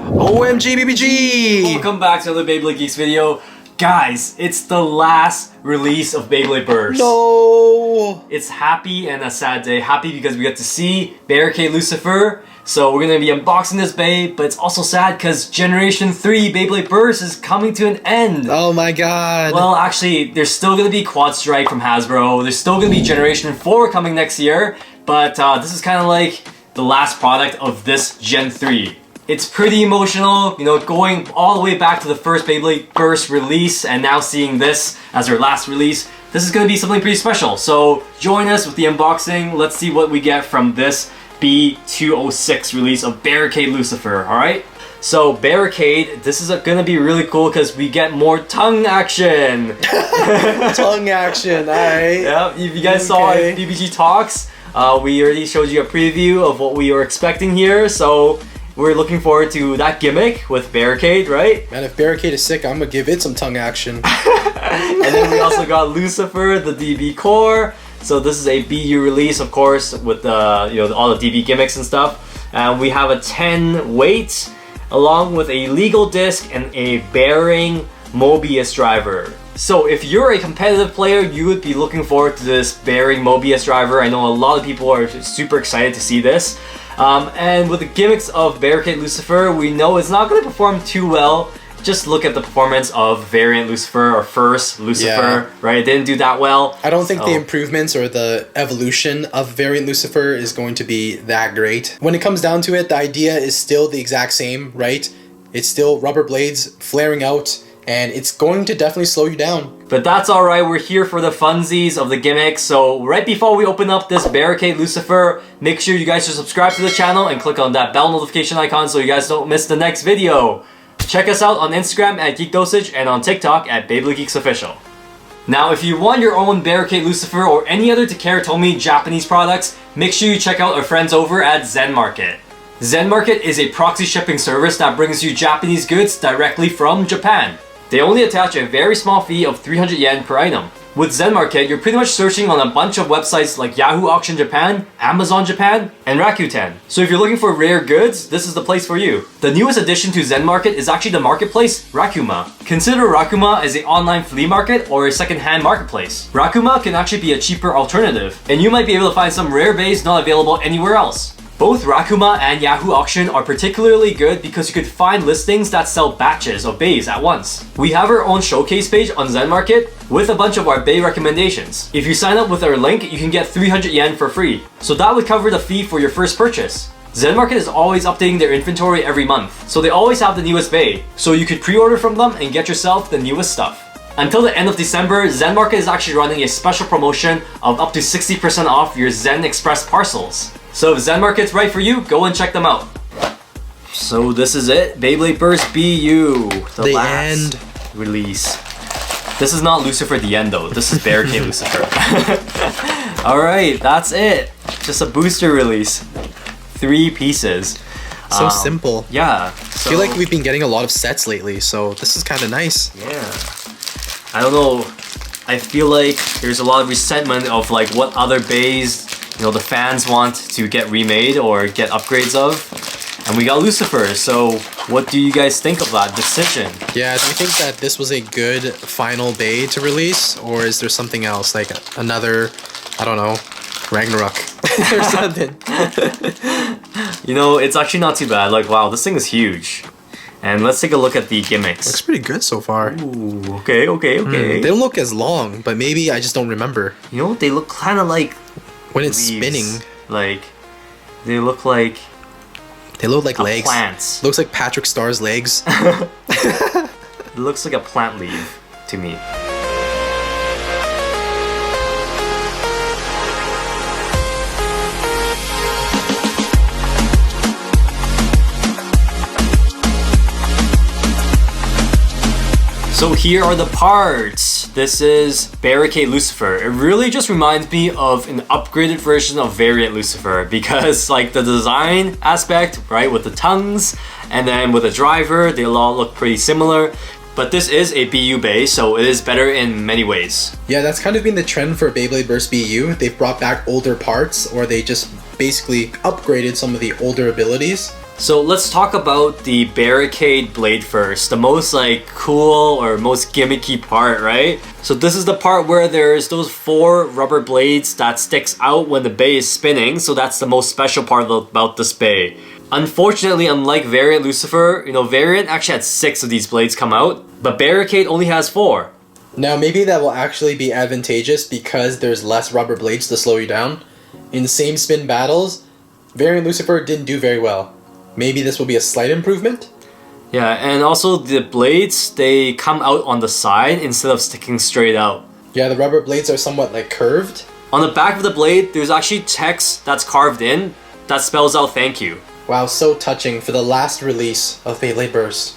OMG BBG! Welcome back to another Beyblade Geeks video. Guys, it's the last release of Beyblade Burst. No! It's happy and a sad day. Happy because we got to see Barricade Lucifer. So we're gonna be unboxing this babe, but it's also sad because Generation 3 Beyblade Burst is coming to an end. Oh my god. Well, actually, there's still gonna be Quad Strike from Hasbro. There's still gonna be Generation 4 coming next year. But this is kind of like the last product of this Gen 3. It's pretty emotional, you know, going all the way back to the first Beyblade Burst release and now seeing this as our last release. This is going to be something pretty special. So join us with the unboxing. Let's see what we get from this B206 release of Barricade Lucifer, alright? So Barricade, this is going to be really cool because we get more tongue action. Tongue action, alright. Yeah, if you guys saw BBG Talks, we already showed you a preview of what we were expecting here. So we're looking forward to that gimmick with Barricade, right? Man, if Barricade is sick, I'm gonna give it some tongue action. And then we also got Lucifer, the DB core. So this is a BU release, of course, with the all the DB gimmicks and stuff. And we have a 10 weight, along with a legal disc and a bearing Mobius driver. So if you're a competitive player, you would be looking forward to this bearing Mobius driver. I know a lot of people are super excited to see this. And with the gimmicks of Barricade Lucifer, we know it's not going to perform too well. Just look at the performance of Variant Lucifer or First Lucifer, right? It didn't do that well. I don't think the improvements or the evolution of Variant Lucifer is going to be that great. When it comes down to it, the idea is still the exact same, right? It's still rubber blades flaring out, and it's going to definitely slow you down. But that's alright, we're here for the funsies of the gimmicks. So right before we open up this Barricade Lucifer, make sure you guys should subscribe to the channel and click on that bell notification icon so you guys don't miss the next video. Check us out on Instagram at Geek Dosage and on TikTok at BeybladeGeeks Official. Now, if you want your own Barricade Lucifer or any other Takara Tomy Japanese products, make sure you check out our friends over at ZENMARKET. ZENMARKET is a proxy shipping service that brings you Japanese goods directly from Japan. They only attach a very small fee of 300 yen per item. With ZENMARKET, you're pretty much searching on a bunch of websites like Yahoo Auction Japan, Amazon Japan, and Rakuten. So if you're looking for rare goods, this is the place for you. The newest addition to ZENMARKET is actually the marketplace, Rakuma. Consider Rakuma as an online flea market or a second-hand marketplace. Rakuma can actually be a cheaper alternative, and you might be able to find some rare bays not available anywhere else. Both Rakuma and Yahoo Auction are particularly good because you could find listings that sell batches of bays at once. We have our own showcase page on ZENMARKET with a bunch of our bay recommendations. If you sign up with our link, you can get 300 yen for free. So that would cover the fee for your first purchase. ZENMARKET is always updating their inventory every month, so they always have the newest bay. So you could pre-order from them and get yourself the newest stuff. Until the end of December, ZENMARKET is actually running a special promotion of up to 60% off your Zen Express parcels. So if ZENMARKET's right for you, go and check them out. So this is it, Beyblade Burst BU, the last end release. This is not Lucifer the End though, this is Barricade Lucifer. Alright, that's it. Just a booster release. 3 pieces. So simple. Yeah. I feel like we've been getting a lot of sets lately, so this is kind of nice. Yeah. I don't know, I feel like there's a lot of resentment of like what other bays the fans want to get remade or get upgrades of. And we got Lucifer, so what do you guys think of that decision? Yeah, do you think that this was a good final bay to release? Or is there something else, like another, I don't know, Ragnarok or something? It's actually not too bad. Like, wow, this thing is huge. And let's take a look at the gimmicks. Looks pretty good so far. Ooh, okay. They don't look as long, but maybe I just don't remember. They look kind of like when it's leaves. spinning. Like, they look like legs. Plants. Looks like Patrick Starr's legs. It looks like a plant leaf to me. So here are the parts. This is Barricade Lucifer. It really just reminds me of an upgraded version of Variant Lucifer because like the design aspect, right, with the tongues and then with the driver, they all look pretty similar. But this is a BU base, so it is better in many ways. Yeah, that's kind of been the trend for Beyblade Burst BU. They've brought back older parts or they just basically upgraded some of the older abilities. So let's talk about the Barricade blade first. The most like cool or most gimmicky part, right? So this is the part where there's those 4 rubber blades that sticks out when the bay is spinning. So that's the most special part about this bay. Unfortunately, unlike Variant Lucifer, Variant actually had 6 of these blades come out, but Barricade only has 4. Now maybe that will actually be advantageous because there's less rubber blades to slow you down. In same spin battles, Variant Lucifer didn't do very well. Maybe this will be a slight improvement? Yeah, and also the blades, they come out on the side instead of sticking straight out. Yeah, the rubber blades are somewhat like curved. On the back of the blade, there's actually text that's carved in that spells out thank you. Wow, so touching for the last release of Beyblade Burst.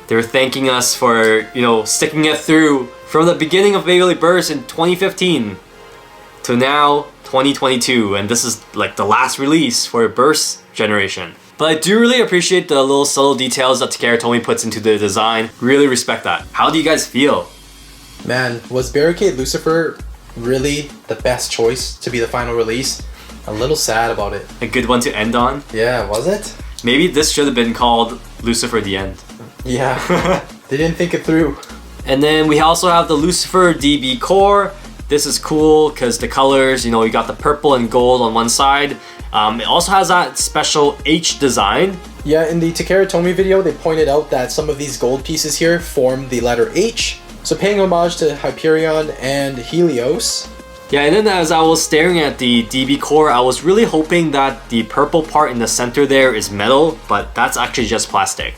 They're thanking us for, sticking it through from the beginning of Beyblade Burst in 2015 to now 2022, and this is like the last release for Burst generation. But I do really appreciate the little subtle details that Takara Tomy puts into the design. Really respect that. How do you guys feel? Man, was Barricade Lucifer really the best choice to be the final release? A little sad about it. A good one to end on? Yeah, was it? Maybe this should have been called Lucifer the End. Yeah, they didn't think it through. And then we also have the Lucifer DB core. This is cool because the colors, you got the purple and gold on one side. It also has that special H design. Yeah, in the Takara Tomy video, they pointed out that some of these gold pieces here form the letter H. So paying homage to Hyperion and Helios. Yeah, and then as I was staring at the DB core, I was really hoping that the purple part in the center there is metal, but that's actually just plastic.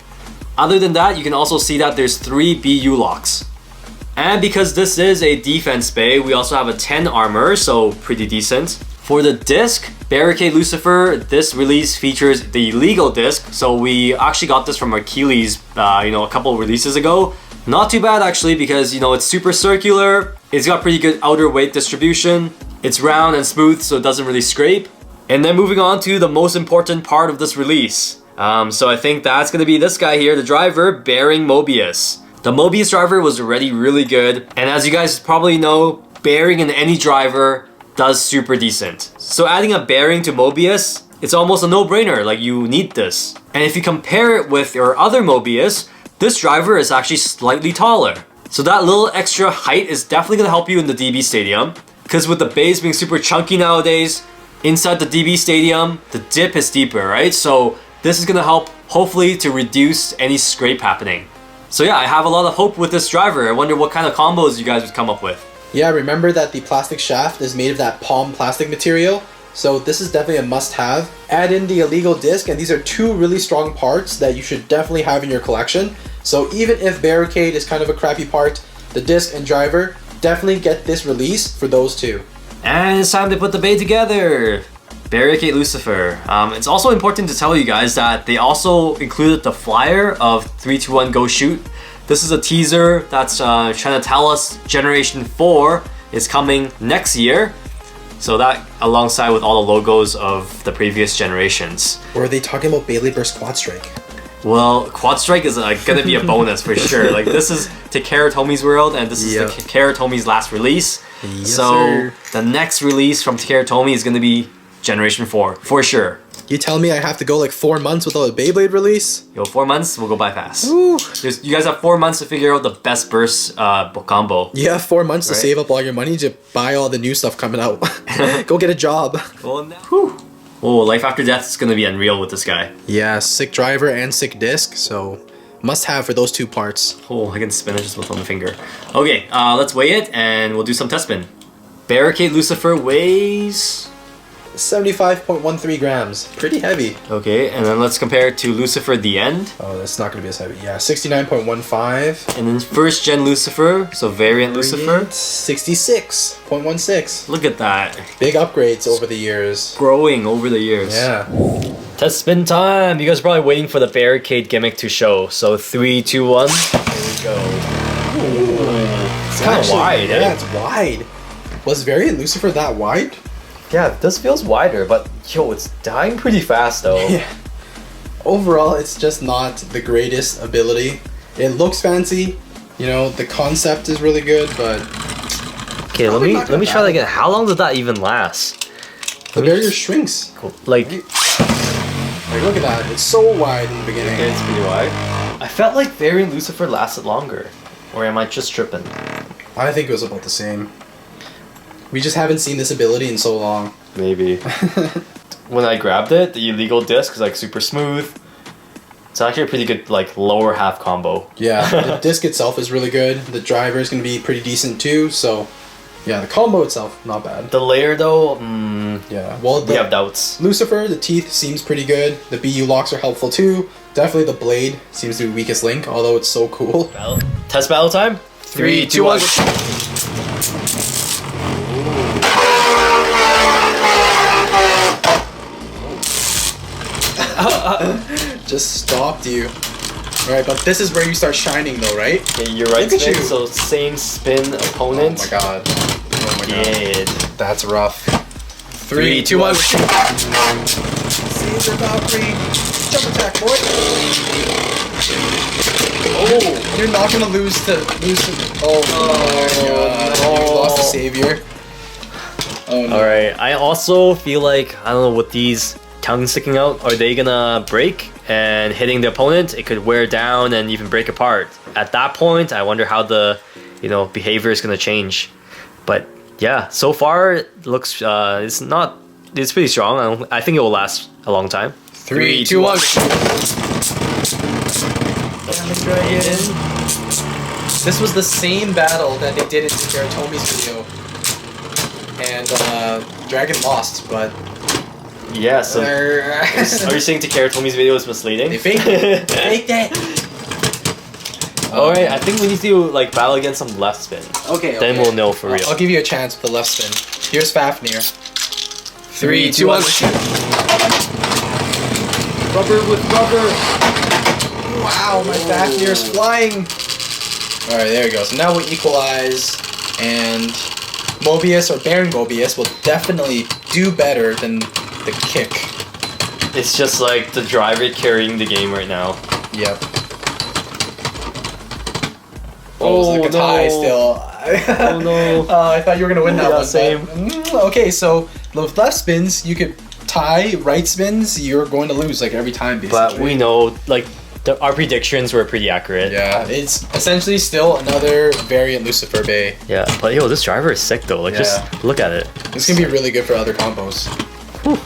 Other than that, you can also see that there's 3 BU locks. And because this is a defense bay, we also have a 10 armor, so pretty decent. For the disc, Barricade Lucifer, this release features the legal disc, so we actually got this from Achilles, a couple releases ago. Not too bad actually, because it's super circular, it's got pretty good outer weight distribution, it's round and smooth so it doesn't really scrape. And then moving on to the most important part of this release. So I think that's gonna be this guy here, the driver, bearing Mobius. The Mobius driver was already really good, and as you guys probably know, bearing in any driver does super decent. So adding a bearing to Mobius, it's almost a no-brainer, like you need this. And if you compare it with your other Mobius, this driver is actually slightly taller. So that little extra height is definitely gonna help you in the DB Stadium, because with the bays being super chunky nowadays, inside the DB Stadium, the dip is deeper, right? So this is gonna help, hopefully, to reduce any scrape happening. So yeah, I have a lot of hope with this driver. I wonder what kind of combos you guys would come up with. Yeah, remember that the plastic shaft is made of that palm plastic material, so this is definitely a must-have. Add in the illegal disc, and these are 2 really strong parts that you should definitely have in your collection. So even if Barricade is kind of a crappy part, the disc and driver, definitely get this release for those 2. And it's time to put the bay together. Barricade Lucifer. It's also important to tell you guys that they also included the flyer of 3, 2, 1, go shoot. This is a teaser that's trying to tell us Generation 4 is coming next year. So that alongside with all the logos of the previous generations. Or are they talking about Beyblade Burst Quad Strike? Well, Quad Strike is gonna be a bonus for sure. Like this is Takara Tomy's world, and this is the Takara Tomy's last release. Yes, so sir. The next release from Takara Tomy is gonna be Generation 4, for sure. You tell me I have to go like 4 months without a Beyblade release? Yo, 4 months will go by fast. Ooh. You guys have 4 months to figure out the best burst combo. You have 4 months to save up all your money to buy all the new stuff coming out. Go get a job. Well, now, oh, Life After Death is gonna be unreal with this guy. Yeah, sick driver and sick disc, so must have for those 2 parts. Oh, I can spin it just with one finger. Okay, let's weigh it and we'll do some test spin. Barricade Lucifer weighs 75.13 grams. Pretty heavy. Okay, and then let's compare it to Lucifer the End. Oh, that's not going to be as heavy. Yeah, 69.15. And then first gen Lucifer, so variant Lucifer. 66.16. Look at that. Big upgrades over the years. Growing over the years. Yeah. Test spin time! You guys are probably waiting for the Barricade gimmick to show. So 3, 2, 1. Here we go. It's kind of wide, yeah, it's wide. Was variant Lucifer that wide? Yeah, this feels wider, but yo, it's dying pretty fast though. Yeah. Overall, it's just not the greatest ability. It looks fancy, the concept is really good, but okay, let me try that again. How long did that even last? The barrier shrinks. Cool. Like, Like, look at that. It's so wide in the beginning. It's pretty wide. I felt like Variant Lucifer lasted longer. Or am I just tripping? I think it was about the same. We just haven't seen this ability in so long. Maybe. When I grabbed it, the illegal disc is like super smooth. It's actually a pretty good like lower half combo. Yeah, the disc itself is really good. The driver is going to be pretty decent too. So, yeah, the combo itself, not bad. The layer though, yeah. Well, we have doubts. Lucifer, the teeth seems pretty good. The BU locks are helpful too. Definitely the blade seems to be weakest link, although it's so cool. Test battle time? 3, 2, 1. Just stopped you. Alright, but this is where you start shining though, right? Okay, you're right Look at spin, you. so same spin opponent. Oh my god. Oh my god. That's rough. 3, 2, 1. Caesar Valkyrie. Jump attack, boy. Oh, you're not gonna lose to oh my god. no. You lost the savior. Oh no. Alright, I also feel like, I don't know, with these tongues sticking out, are they gonna break? And hitting the opponent, it could wear down and even break apart. At that point, I wonder how the, behavior is gonna change. But yeah, so far it looks it's pretty strong. I think it will last a long time. 3, 2, 1. This was the same battle that they did in Takeratomi's video, and Dragon lost, but yeah. So are you saying Takeratomi's video is misleading? they faked it. They faked it. All right, I think we need to like battle against some left spin. Okay. Then we'll know for real. I'll give you a chance with the left spin. Here's Fafnir. 3, 2, 1. Rubber with rubber. Wow, my Fafnir's flying. All right, there we go. So now we equalize, and Mobius or Baron Mobius will definitely do better than the kick. It's just like the driver carrying the game right now. Yep. Oh, it was like a tie still. Oh no. I thought you were gonna win that one. Same. But, okay, so with left spins, you could tie. Right spins, you're going to lose like every time, basically. But we know, like, our predictions were pretty accurate. Yeah, it's essentially still another variant Lucifer Bay. Yeah, but yo, this driver is sick though. Like, just look at it. It's gonna be really good for other combos. Whew.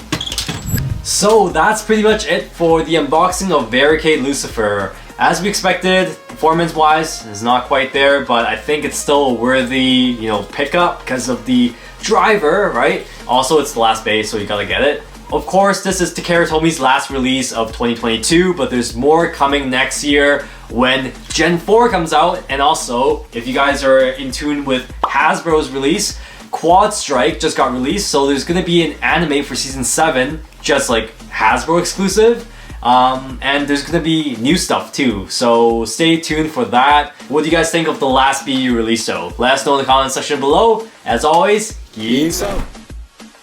So that's pretty much it for the unboxing of Barricade Lucifer. As we expected, performance-wise, it's not quite there, but I think it's still a worthy, pickup because of the driver, right? Also, it's the last base, so you gotta get it. Of course, this is Takeratomi's last release of 2022, but there's more coming next year when Gen 4 comes out. And also, if you guys are in tune with Hasbro's release, Quad Strike just got released, so there's gonna be an anime for Season 7, just like Hasbro exclusive. And there's gonna be new stuff too, so stay tuned for that. What do you guys think of the last BU release though? Let us know in the comment section below. As always, geeks out.